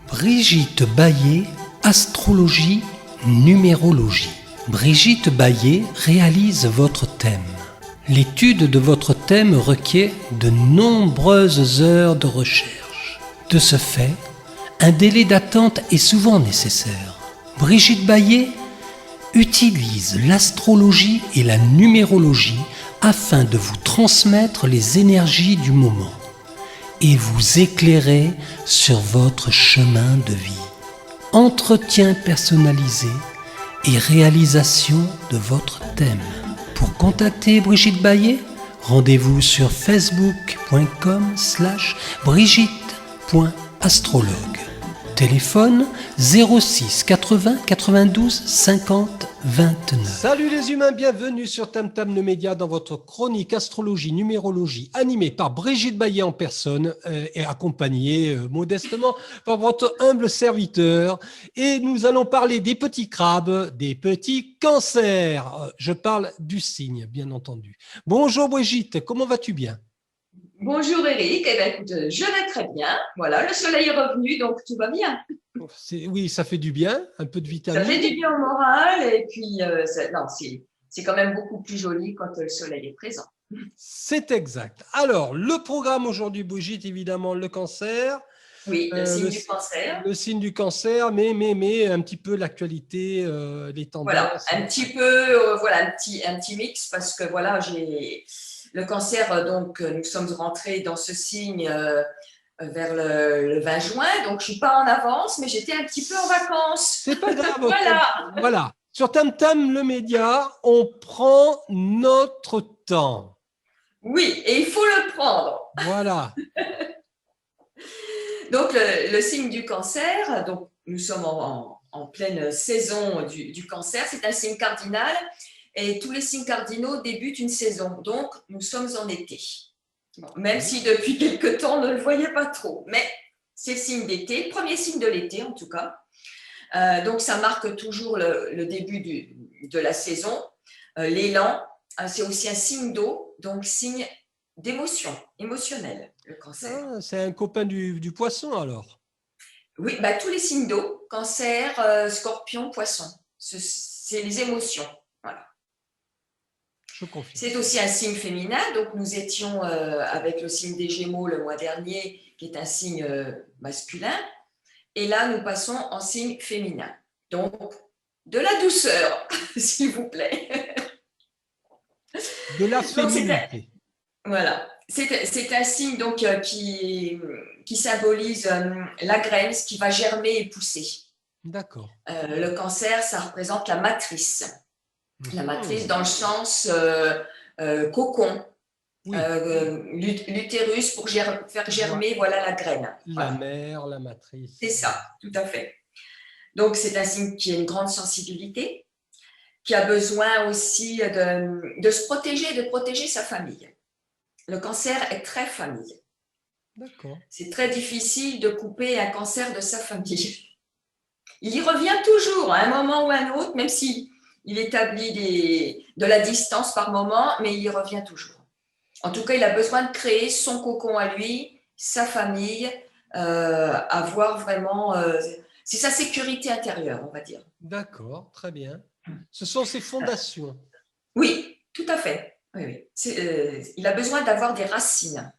Brigitte Baillet, astrologie, numérologie. Brigitte Baillet réalise votre thème. L'étude de votre thème requiert de nombreuses heures de recherche. De ce fait, un délai d'attente est souvent nécessaire. Brigitte Baillet utilise l'astrologie et la numérologie afin de vous transmettre les énergies du moment et vous éclairer sur votre chemin de vie. Entretien personnalisé et réalisation de votre thème. Pour contacter Brigitte Baillet, rendez-vous sur facebook.com/brigitte.astrologue. Téléphone 06 80 92 50 29. Salut les humains, bienvenue sur Tam Tam le Média dans votre chronique astrologie, numérologie, animée par Brigitte Baillet en personne et accompagnée modestement par votre humble serviteur. Et nous allons parler des petits crabes, des petits cancers. Je parle du signe, bien entendu. Bonjour Brigitte, comment vas-tu bien ? Bonjour Eric, eh bien, écoute, je vais très bien. Voilà, le soleil est revenu, donc tout va bien. Oui, ça fait du bien, un peu de vitamine. Ça fait du bien au moral et puis c'est quand même beaucoup plus joli quand le soleil est présent. C'est exact. Alors, le programme aujourd'hui, Brigitte, évidemment, le cancer. Oui, le signe du cancer. Le signe du cancer, mais un petit peu l'actualité, les tendances. Voilà, un petit peu, un petit mix parce que voilà, le cancer, donc nous sommes rentrés dans ce signe vers le 20 juin, donc je ne suis pas en avance, mais j'étais un petit peu en vacances. C'est pas grave. Voilà. Sur Tam Tam, le média, on prend notre temps. Oui, et il faut le prendre. Voilà. Donc, le signe du cancer, donc nous sommes en pleine saison du cancer, c'est un signe cardinal et tous les signes cardinaux débutent une saison. Donc, nous sommes en été. Bon, même si depuis quelque temps, on ne le voyait pas trop. Mais c'est le signe d'été, le premier signe de l'été en tout cas. Donc, ça marque toujours le début de la saison, l'élan. C'est aussi un signe d'eau, donc signe d'émotion, émotionnel, le cancer. Ah, c'est un copain du poisson alors. Oui, bah, tous les signes d'eau, cancer, scorpion, poisson, c'est les émotions. Voilà. Je confirme. C'est aussi un signe féminin, donc nous étions avec le signe des Gémeaux le mois dernier, qui est un signe masculin, et là nous passons en signe féminin. Donc, de la douceur, s'il vous plaît. De la féminité. Voilà. C'est un signe donc, qui symbolise la graine, ce qui va germer et pousser. D'accord. Le cancer, ça représente la matrice. La matrice dans le sens cocon, oui. L'utérus pour faire germer voilà, la graine. La mère, la matrice. C'est ça, tout à fait. Donc, c'est un signe qui a une grande sensibilité, qui a besoin aussi de se protéger, de protéger sa famille. Le cancer est très famille. D'accord. C'est très difficile de couper un cancer de sa famille. Il y revient toujours, à un moment ou à un autre, même s'il établit de la distance par moment, mais il y revient toujours. En tout cas, il a besoin de créer son cocon à lui, sa famille, avoir vraiment… c'est sa sécurité intérieure, on va dire. D'accord, très bien. Ce sont ses fondations. Oui, tout à fait. Oui. Il a besoin d'avoir des racines.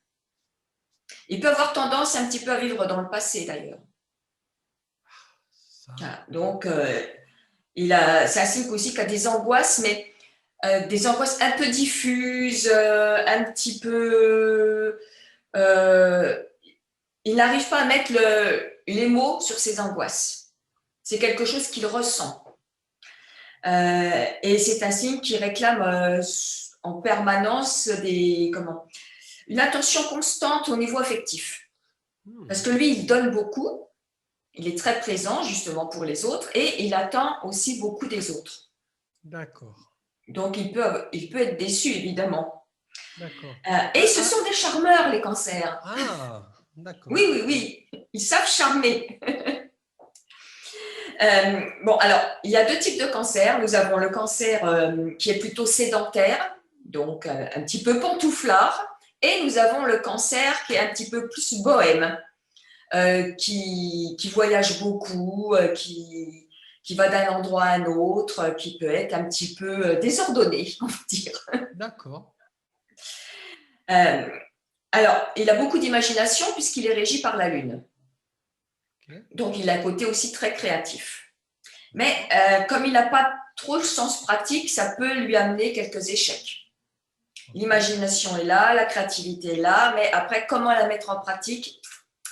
Il peut avoir tendance un petit peu à vivre dans le passé, d'ailleurs. Voilà. Donc, c'est un signe aussi qui a des angoisses, mais des angoisses un peu diffuses, un petit peu… il n'arrive pas à mettre les mots sur ses angoisses. C'est quelque chose qu'il ressent. Et c'est un signe qui réclame en permanence une attention constante au niveau affectif. Parce que lui, il donne beaucoup, il est très présent justement pour les autres et il attend aussi beaucoup des autres. D'accord. Donc, il peut être déçu, évidemment. D'accord. Et ce sont des charmeurs, les cancers. Ah, d'accord. Oui. Ils savent charmer. Bon, alors, il y a deux types de cancers. Nous avons le cancer qui est plutôt sédentaire, donc un petit peu pantouflard, Et nous avons le Cancer qui est un petit peu plus bohème, qui voyage beaucoup, qui va d'un endroit à un autre, qui peut être un petit peu désordonné, on va dire. D'accord. Alors, il a beaucoup d'imagination puisqu'il est régi par la Lune. Ok. Donc, il a un côté aussi très créatif. Mais comme il n'a pas trop le sens pratique, ça peut lui amener quelques échecs. L'imagination est là, la créativité est là, mais après, comment la mettre en pratique,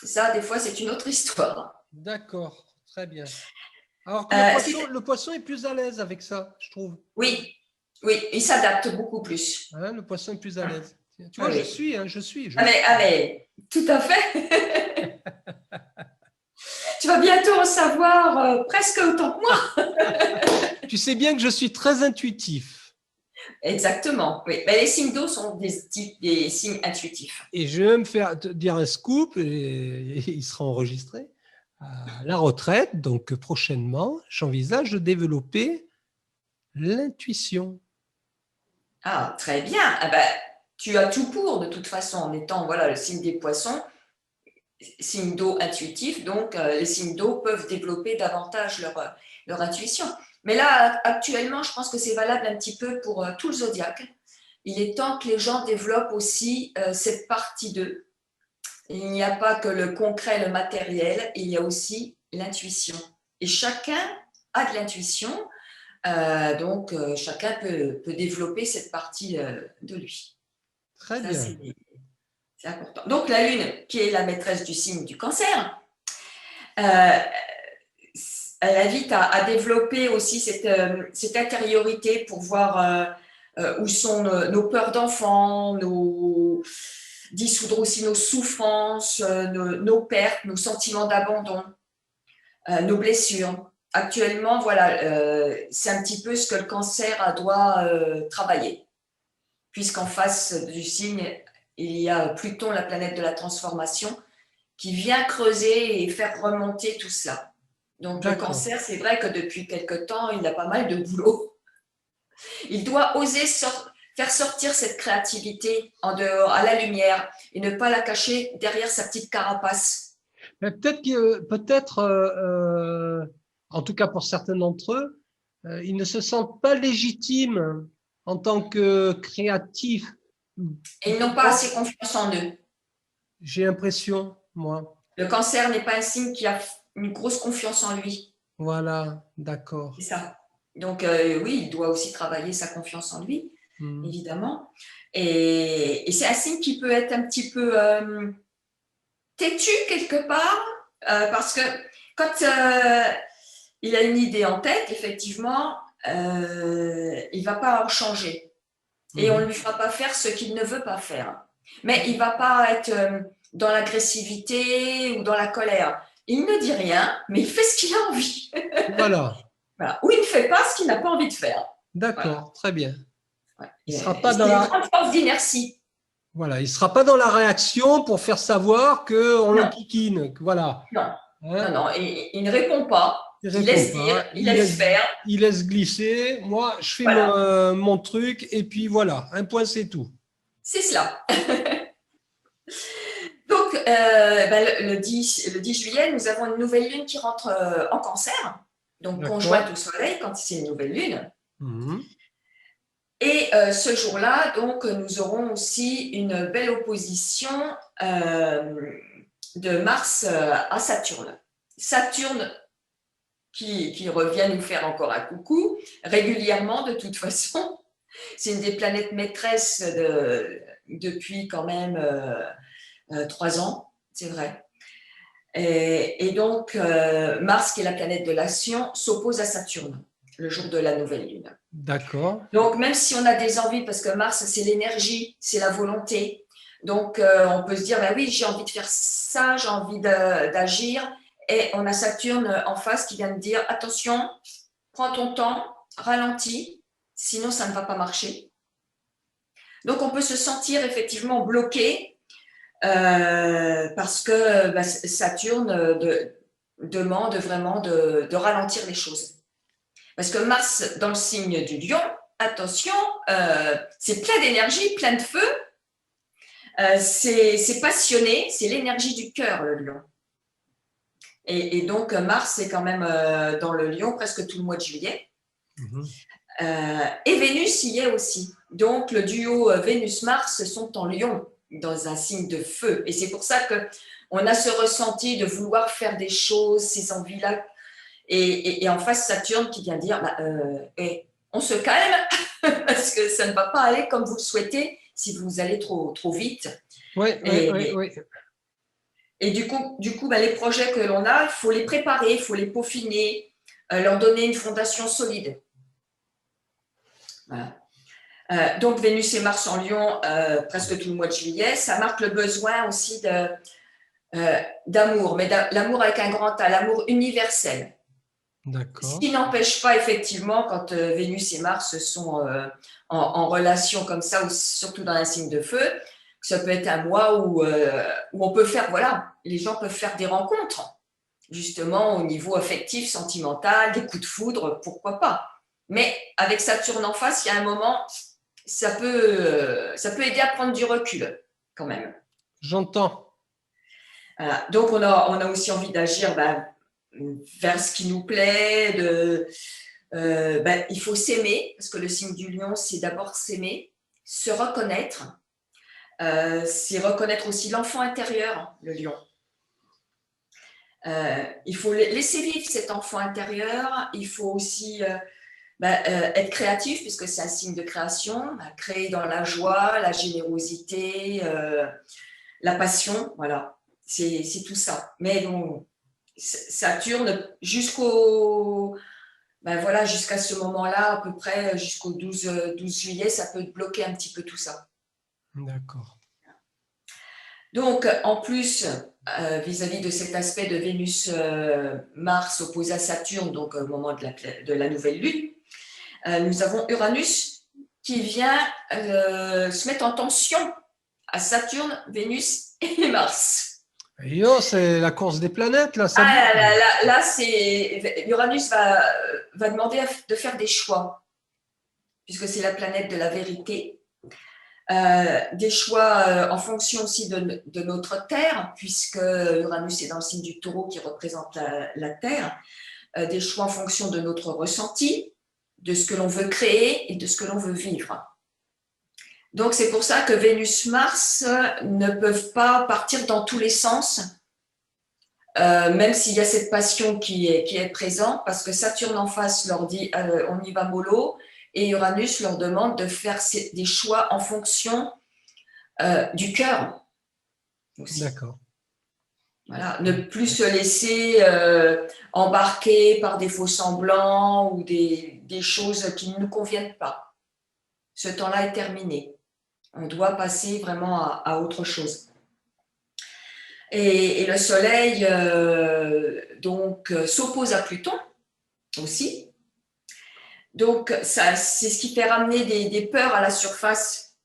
ça, des fois, c'est une autre histoire. D'accord, très bien. Alors que le poisson est plus à l'aise avec ça, je trouve. Oui, oui, il s'adapte beaucoup plus. Hein, le poisson est plus à l'aise. Tu vois, Oui, je suis. mais tout à fait. Tu vas bientôt en savoir presque autant que moi. Tu sais bien que je suis très intuitif. Exactement, oui. Mais les signes d'eau sont des signes intuitifs. Et je vais me faire te dire un scoop, et il sera enregistré. À la retraite, donc prochainement, j'envisage de développer l'intuition. Ah, très bien. Ah ben, tu as tout pour, de toute façon, en étant voilà, le signe des poissons, signe d'eau intuitif, donc les signes d'eau peuvent développer davantage leur intuition. Mais là, actuellement, je pense que c'est valable un petit peu pour tout le zodiaque. Il est temps que les gens développent aussi cette partie d'eux. Il n'y a pas que le concret, le matériel, il y a aussi l'intuition. Et chacun a de l'intuition, donc chacun peut développer cette partie de lui. Très Ça, bien. c'est important. Donc la Lune, qui est la maîtresse du signe du Cancer, elle invite à développer aussi cette intériorité pour voir où sont nos peurs d'enfant, dissoudre aussi nos souffrances, nos pertes, nos sentiments d'abandon, nos blessures. Actuellement, voilà, c'est un petit peu ce que le Cancer doit travailler, puisqu'en face du signe, il y a Pluton, la planète de la transformation, qui vient creuser et faire remonter tout cela. Donc le Cancer, c'est vrai que depuis quelque temps, il a pas mal de boulot. Il doit oser faire sortir cette créativité en dehors, à la lumière, et ne pas la cacher derrière sa petite carapace. Peut-être, en tout cas pour certains d'entre eux, ils ne se sentent pas légitimes en tant que créatifs. Et ils n'ont pas assez confiance en eux. J'ai l'impression, moi. Le Cancer n'est pas un signe qui a une grosse confiance en lui. Voilà, d'accord. C'est ça. Donc oui, il doit aussi travailler sa confiance en lui, évidemment. Et c'est un signe qui peut être un petit peu têtu quelque part, parce que quand il a une idée en tête, effectivement, il ne va pas en changer. Et on ne lui fera pas faire ce qu'il ne veut pas faire. Mais il ne va pas être dans l'agressivité ou dans la colère. Il ne dit rien, mais il fait ce qu'il a envie. Voilà. Voilà. Ou il ne fait pas ce qu'il n'a pas envie de faire. D'accord, voilà. Très bien. Ouais. Il sera pas dans la grande force d'inertie. Voilà, il ne sera pas dans la réaction pour faire savoir qu'on le kikine. Voilà. Non, hein? Non, il ne répond pas. Il laisse dire, il laisse faire. Il laisse glisser. Moi, je fais mon truc et puis voilà, un point, c'est tout. C'est cela. Donc, le 10 juillet, nous avons une nouvelle lune qui rentre en Cancer, donc conjointe au Soleil quand c'est une nouvelle lune. Et ce jour-là, donc, nous aurons aussi une belle opposition de Mars à Saturne. Saturne qui revient nous faire encore un coucou, régulièrement de toute façon. C'est une des planètes maîtresses depuis quand même 3 ans, c'est vrai. Et donc, Mars, qui est la planète de l'action, s'oppose à Saturne le jour de la nouvelle lune. D'accord. Donc, même si on a des envies, parce que Mars, c'est l'énergie, c'est la volonté. Donc, on peut se dire, ben oui, j'ai envie de faire ça, j'ai envie d'agir. Et on a Saturne en face qui vient de dire, attention, prends ton temps, ralentis, sinon ça ne va pas marcher. Donc, on peut se sentir effectivement bloqué parce que Saturne demande vraiment de ralentir les choses. Parce que Mars, dans le signe du Lion, attention, c'est plein d'énergie, plein de feu. C'est passionné, c'est l'énergie du cœur, le lion. Et donc, Mars est quand même dans le lion presque tout le mois de juillet. Et Vénus y est aussi. Donc, le duo Vénus-Mars sont en lion, dans un signe de feu. Et c'est pour ça qu'on a ce ressenti de vouloir faire des choses, ces envies-là. Et en face, Saturne qui vient dire on se calme, parce que ça ne va pas aller comme vous le souhaitez si vous allez trop vite. Oui. Et du coup les projets que l'on a, il faut les préparer, il faut les peaufiner, leur donner une fondation solide. Voilà. Donc, Vénus et Mars en Lion, presque tout le mois de juillet, ça marque le besoin aussi d'amour, mais l'amour avec un grand A, l'amour universel. D'accord. Ce qui n'empêche pas, effectivement, quand Vénus et Mars sont en relation comme ça, ou surtout dans un signe de feu, ça peut être un mois où on peut faire, les gens peuvent faire des rencontres, justement au niveau affectif, sentimental, des coups de foudre, pourquoi pas. Mais avec Saturne en face, il y a un moment, ça peut aider à prendre du recul, quand même. J'entends. Voilà. Donc, on a aussi envie d'agir vers ce qui nous plaît. Il faut s'aimer, parce que le signe du lion, c'est d'abord s'aimer, se reconnaître. C'est reconnaître aussi l'enfant intérieur, le lion. Il faut laisser vivre cet enfant intérieur. Il faut aussi être créatif, puisque c'est un signe de création, créer dans la joie, la générosité, la passion, voilà, c'est tout ça. Mais bon, Saturne, jusqu'à ce moment-là, à peu près jusqu'au 12 juillet, ça peut bloquer un petit peu tout ça. D'accord. Donc, en plus, vis-à-vis de cet aspect de Vénus-Mars opposé à Saturne, donc au moment de la nouvelle lune, nous avons Uranus qui vient se mettre en tension à Saturne, Vénus et Mars. C'est la course des planètes, là. Là, Uranus va demander de faire des choix, puisque c'est la planète de la vérité. Des choix en fonction aussi de notre Terre, puisque Uranus est dans le signe du Taureau qui représente la Terre. Des choix en fonction de notre ressenti, de ce que l'on veut créer et de ce que l'on veut vivre. Donc, c'est pour ça que Vénus-Mars ne peuvent pas partir dans tous les sens, même s'il y a cette passion qui est présente, parce que Saturne en face leur dit on y va mollo, et Uranus leur demande de faire des choix en fonction du cœur. D'accord. Voilà, ne plus se laisser embarquer par des faux semblants ou des choses qui ne nous conviennent pas. Ce temps-là est terminé. On doit passer vraiment à autre chose. Et le Soleil s'oppose à Pluton aussi. Donc, c'est ce qui fait ramener des peurs à la surface.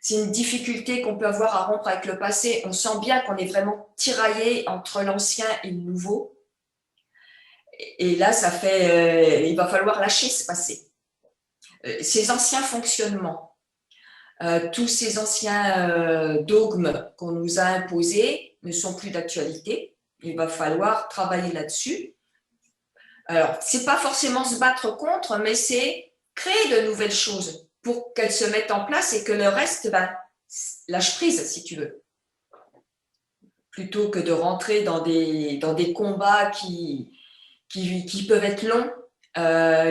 C'est une difficulté qu'on peut avoir à rompre avec le passé. On sent bien qu'on est vraiment tiraillé entre l'ancien et le nouveau. Et là, il va falloir lâcher ce passé. Ces anciens fonctionnements, tous ces anciens dogmes qu'on nous a imposés ne sont plus d'actualité. Il va falloir travailler là-dessus. Alors, c'est pas forcément se battre contre, mais c'est créer de nouvelles choses pour qu'elles se mettent en place et que le reste lâche prise, si tu veux. Plutôt que de rentrer dans des combats qui peuvent être longs,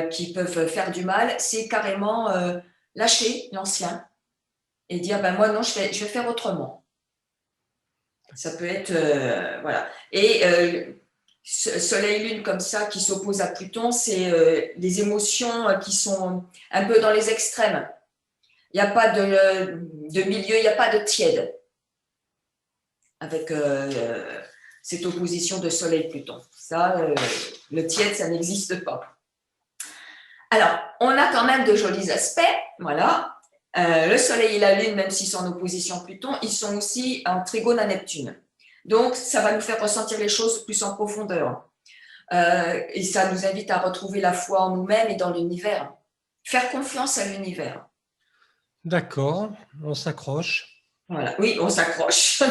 qui peuvent faire du mal, c'est carrément lâcher l'ancien et dire moi non, je vais faire autrement. Ça peut être voilà. Et Soleil-Lune comme ça qui s'oppose à Pluton, c'est des émotions qui sont un peu dans les extrêmes. Il n'y a pas de milieu, il n'y a pas de tiède avec cette opposition de Soleil-Pluton. Ça, le tiède, ça n'existe pas. Alors, on a quand même de jolis aspects, voilà. Le Soleil et la Lune, même s'ils sont en opposition à Pluton, ils sont aussi en trigone à Neptune. Donc, ça va nous faire ressentir les choses plus en profondeur. Et ça nous invite à retrouver la foi en nous-mêmes et dans l'univers. Faire confiance à l'univers. D'accord, on s'accroche. Voilà. Oui, on s'accroche.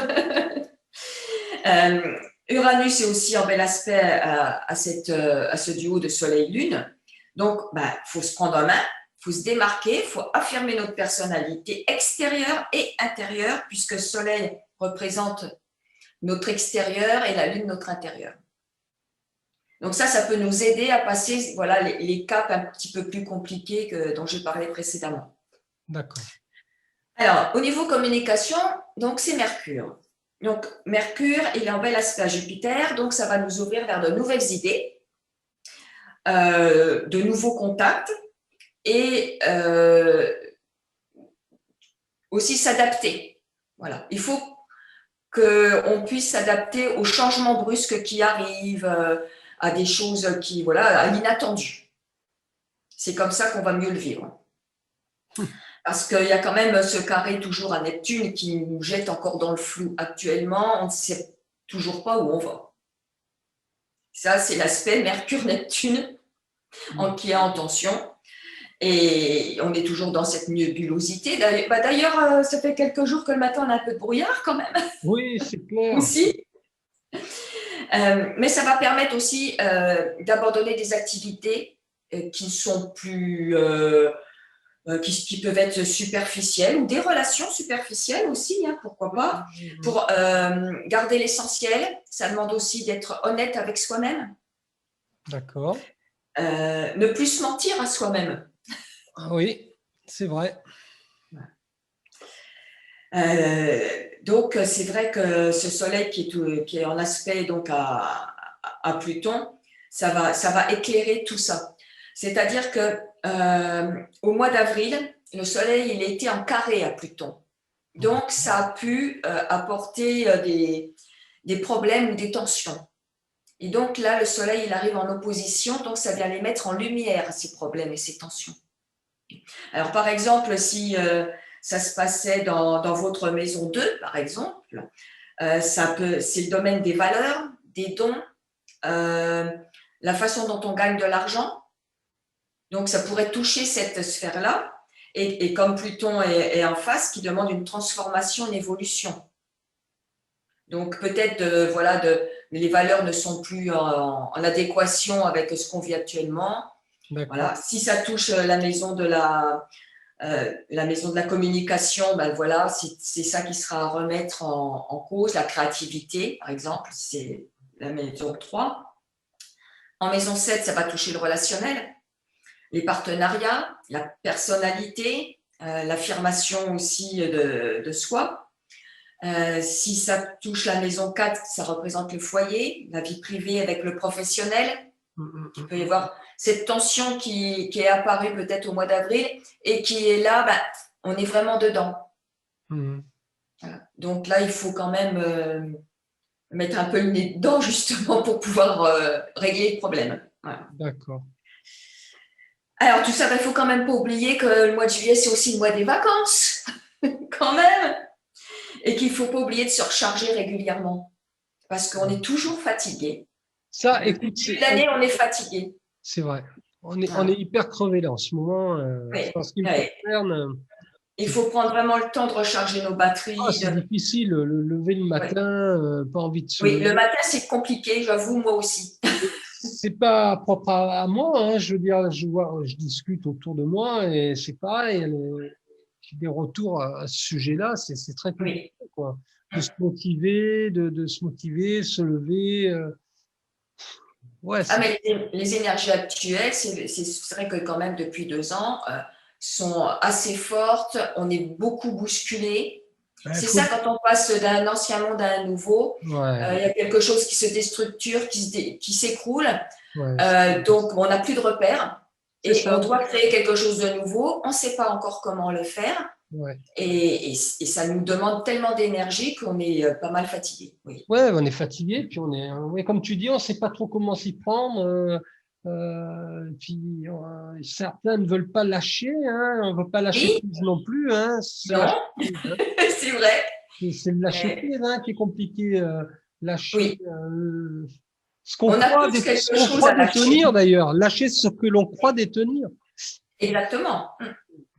Uranus est aussi en bel aspect à ce duo de Soleil-Lune. Donc, faut se prendre en main, il faut se démarquer, il faut affirmer notre personnalité extérieure et intérieure, puisque Soleil représente notre extérieur et la Lune notre intérieur. Donc ça peut nous aider à passer voilà, les caps un petit peu plus compliqués dont j'ai parlé précédemment. D'accord. Alors, au niveau communication, donc c'est Mercure. Donc, Mercure, il est en bel aspect à Jupiter, donc ça va nous ouvrir vers de nouvelles idées, de nouveaux contacts et aussi s'adapter. Voilà. Il faut qu'on puisse s'adapter aux changements brusques qui arrivent, à des choses à l'inattendu. C'est comme ça qu'on va mieux le vivre. Parce qu'il y a quand même ce carré toujours à Neptune qui nous jette encore dans le flou actuellement. On ne sait toujours pas où on va. Ça, c'est l'aspect Mercure-Neptune qui est en tension. Et on est toujours dans cette nébulosité. D'ailleurs, ça fait quelques jours que le matin, on a un peu de brouillard quand même. Oui, c'est clair. Aussi. Mais ça va permettre aussi d'abandonner des activités qui sont plus... qui peuvent être superficielles ou des relations superficielles aussi, hein, pourquoi pas. Pour garder l'essentiel, ça demande aussi d'être honnête avec soi-même. D'accord. Ne plus se mentir à soi-même. Oui, c'est vrai. Donc, c'est vrai que ce soleil qui est en aspect donc à Pluton, ça va éclairer tout ça. C'est-à-dire que au mois d'avril, le soleil il était en carré à Pluton. Donc, ça a pu apporter des problèmes ou des tensions. Et donc là, le soleil, il arrive en opposition, donc ça vient les mettre en lumière, ces problèmes et ces tensions. Alors, par exemple, si ça se passait dans votre maison 2, par exemple, c'est le domaine des valeurs, des dons, la façon dont on gagne de l'argent. Donc, ça pourrait toucher cette sphère-là. Et comme Pluton est en face, qui demande une transformation, une évolution. Donc, peut-être, les valeurs ne sont plus en adéquation avec ce qu'on vit actuellement. Voilà. Si ça touche la maison de la communication, c'est ça qui sera à remettre en cause, la créativité, par exemple, c'est la maison 3. En maison 7, ça va toucher le relationnel, les partenariats, la personnalité, l'affirmation aussi de soi. Si ça touche la maison 4, ça représente le foyer, la vie privée avec le professionnel. Il peut y avoir cette tension qui est apparue peut-être au mois d'avril et qui est là, on est vraiment dedans. Voilà. Donc là, il faut quand même mettre un peu le nez dedans justement pour pouvoir régler le problème. Voilà. D'accord. Alors tout ça, il ne faut quand même pas oublier que le mois de juillet, c'est aussi le mois des vacances, quand même, et qu'il ne faut pas oublier de se recharger régulièrement parce qu'on est toujours fatigué. Ça, écoute, toute l'année, on est fatigué. C'est vrai. On est hyper crevé là en ce moment. Oui. Parce qu'il concerne, il faut prendre vraiment le temps de recharger nos batteries. C'est difficile, le lever le matin, pas envie de se lever. Oui, le matin, c'est compliqué, j'avoue, moi aussi. C'est pas propre à moi, hein, je veux dire, je discute autour de moi et c'est pareil. J'ai des retours à ce sujet-là, c'est très compliqué, quoi. De se motiver, de se motiver, se lever. Ouais, mais les énergies actuelles, c'est vrai que quand même depuis 2 ans, sont assez fortes. On est beaucoup bousculé. C'est ça quand on passe d'un ancien monde à un nouveau. Il y a quelque chose qui se déstructure, qui s'écroule. Donc, on n'a plus de repères. Et on doit créer quelque chose de nouveau. On ne sait pas encore comment le faire. Et ça nous demande tellement d'énergie qu'on est pas mal fatigué. Oui, on est fatigué, puis comme tu dis, on ne sait pas trop comment s'y prendre. Puis certains ne veulent pas lâcher, hein, on ne veut pas lâcher prise non plus. Hein, non, c'est vrai. C'est le lâcher prise qui est compliqué. Lâcher ce qu'on croit détenir d'ailleurs, lâcher ce que l'on croit détenir. Exactement.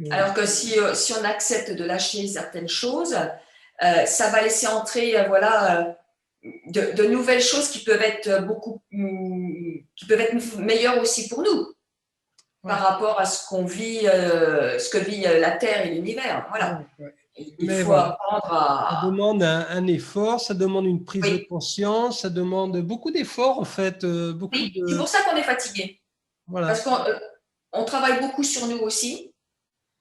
Alors que si on accepte de lâcher certaines choses, ça va laisser entrer de nouvelles choses qui peuvent être qui peuvent être meilleures aussi pour nous par rapport à ce qu'on vit, ce que vit la Terre et l'univers. Voilà. Il faut apprendre Ça demande un effort, ça demande une prise de Oui. conscience, ça demande beaucoup d'efforts en fait. Oui, c'est pour ça qu'on est fatigué. Voilà. Parce qu'on travaille beaucoup sur nous aussi,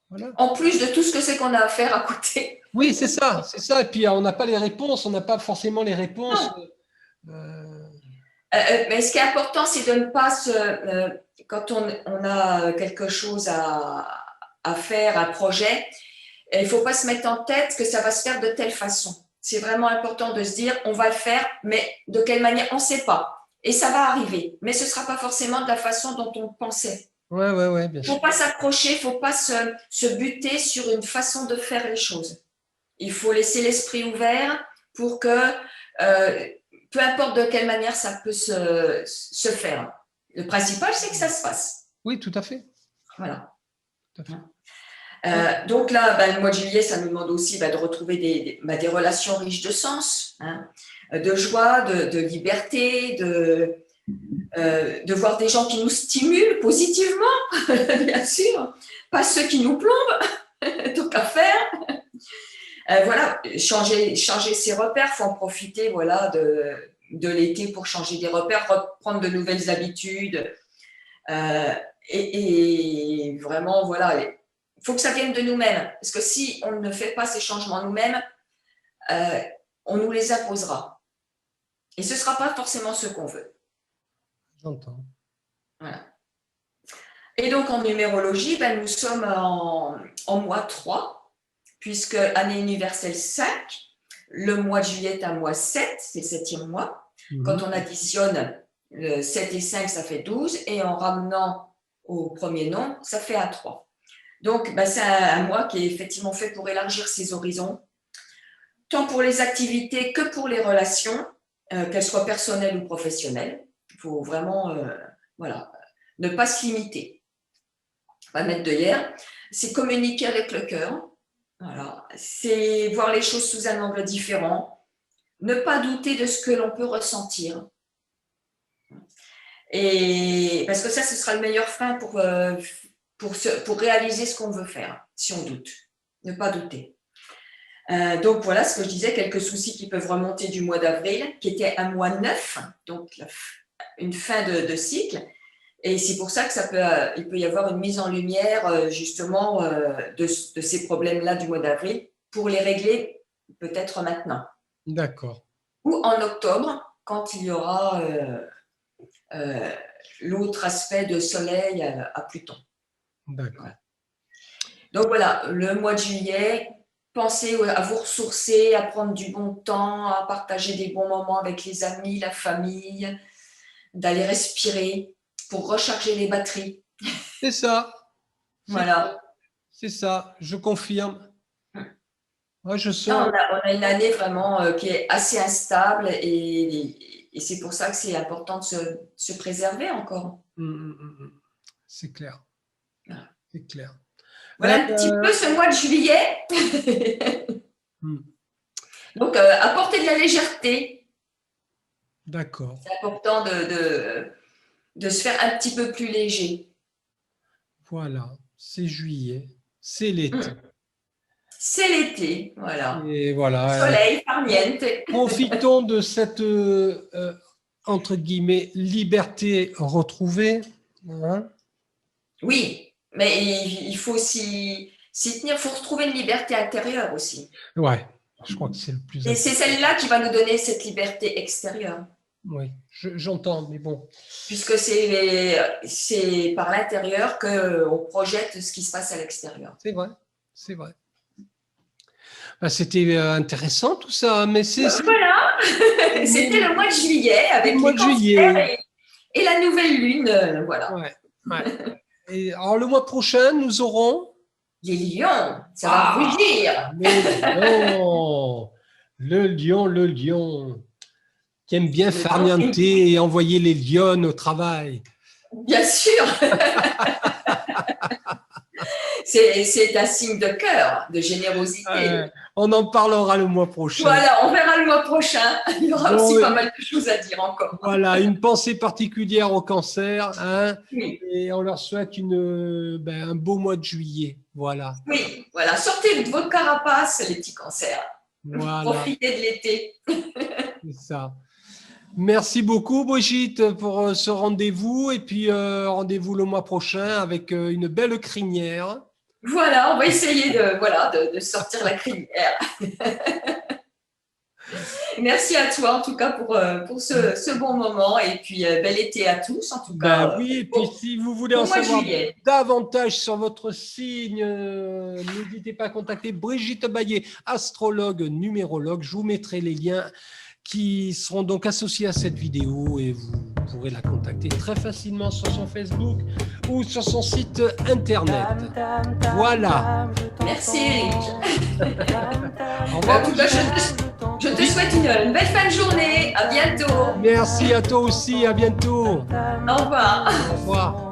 Voilà. en plus de tout ce que c'est qu'on a à faire à côté. Oui, c'est ça, c'est ça. Et puis on n'a pas les réponses, on n'a pas forcément les réponses. Mais ce qui est important, c'est de ne pas quand on a quelque chose à faire, un projet, il ne faut pas se mettre en tête que ça va se faire de telle façon. C'est vraiment important de se dire, on va le faire, mais de quelle manière, on ne sait pas. Et ça va arriver, mais ce ne sera pas forcément de la façon dont on pensait. Ouais, bien sûr. Il ne faut pas s'accrocher, il ne faut pas se buter sur une façon de faire les choses. Il faut laisser l'esprit ouvert pour que, peu importe de quelle manière ça peut se faire. Le principal, c'est que ça se fasse. Oui, tout à fait. Voilà. Tout à fait. Donc là, le mois de juillet, ça nous demande aussi de retrouver des relations riches de sens, hein, de joie, de liberté, de voir des gens qui nous stimulent positivement, bien sûr, pas ceux qui nous plombent, tout à faire. Voilà, changer ses repères, il faut en profiter de l'été pour changer des repères, reprendre de nouvelles habitudes. Et vraiment, voilà, il faut que ça vienne de nous-mêmes. Parce que si on ne fait pas ces changements nous-mêmes, on nous les imposera. Et ce ne sera pas forcément ce qu'on veut. J'entends. Voilà. Et donc, en numérologie, nous sommes en mois 3, puisque année universelle 5, le mois de juillet est un mois 7, c'est le 7e mois. Quand on additionne 7 et 5, ça fait 12, et en ramenant au premier nombre, ça fait un 3. Donc, c'est un mois qui est effectivement fait pour élargir ses horizons, tant pour les activités que pour les relations, qu'elles soient personnelles ou professionnelles. Il faut vraiment ne pas se limiter. Pas mettre de hier. C'est communiquer avec le cœur. Voilà. C'est voir les choses sous un angle différent. Ne pas douter de ce que l'on peut ressentir. Et parce que ça, ce sera le meilleur frein pour réaliser ce qu'on veut faire, si on doute. Ne pas douter. Donc voilà ce que je disais, quelques soucis qui peuvent remonter du mois d'avril, qui était un mois 9, donc une fin de cycle. Et c'est pour ça que il peut y avoir une mise en lumière justement de ces problèmes-là du mois d'avril pour les régler peut-être maintenant. D'accord. Ou en octobre, quand il y aura l'autre aspect de soleil à Pluton. D'accord. Voilà. Donc voilà, le mois de juillet, pensez à vous ressourcer, à prendre du bon temps, à partager des bons moments avec les amis, la famille, d'aller respirer pour recharger les batteries. C'est ça. Voilà. C'est ça, je confirme. Ouais, je sens. Là, on a une année vraiment qui est assez instable et c'est pour ça que c'est important de se préserver encore. C'est clair. Voilà. C'est clair. Voilà un petit peu ce mois de juillet. Donc, apporter de la légèreté. D'accord. C'est important de se faire un petit peu plus léger. Voilà, c'est juillet, c'est l'été. C'est l'été, voilà. Et voilà. Soleil, farniente. Profitons de cette, entre guillemets, liberté retrouvée. Hein. Oui, mais il faut s'y tenir. Il faut retrouver une liberté intérieure aussi. Ouais, je crois que c'est le plus important. Et c'est celle-là qui va nous donner cette liberté extérieure. Oui, j'entends, mais bon. Puisque c'est par l'intérieur qu'on projette ce qui se passe à l'extérieur. C'est vrai, c'est vrai. C'était intéressant tout ça, mais c'est… Voilà, c'était le mois de juillet avec le mois de juillet et la nouvelle lune, voilà. Ouais. Et alors le mois prochain, nous aurons… Les lions, ça va rugir. Le lion, qui aime bien farnienter et envoyer les lionnes au travail. Bien sûr. c'est un signe de cœur, de générosité. On en parlera le mois prochain. Voilà, on verra le mois prochain. Il y aura aussi pas mal de choses à dire encore. Voilà, une pensée particulière au cancer. Hein, oui. Et on leur souhaite un beau mois de juillet. Voilà. Oui, voilà. Sortez de votre carapace, les petits cancers. Voilà. Profitez de l'été. C'est ça. Merci beaucoup, Brigitte, pour ce rendez-vous. Et puis, rendez-vous le mois prochain avec une belle crinière. Voilà, on va essayer de sortir la crinière. Merci à toi, en tout cas, pour ce bon moment. Et puis, bel été à tous, en tout cas. Oui, et puis si vous voulez en savoir davantage sur votre signe, n'hésitez pas à contacter Brigitte Baillet, astrologue, numérologue. Je vous mettrai les liens qui seront donc associés à cette vidéo et vous pourrez la contacter très facilement sur son Facebook ou sur son site internet. Voilà. Merci, Eric. Au revoir. Je te souhaite une belle fin de journée. À bientôt. Merci à toi aussi. À bientôt. Au revoir. Au revoir.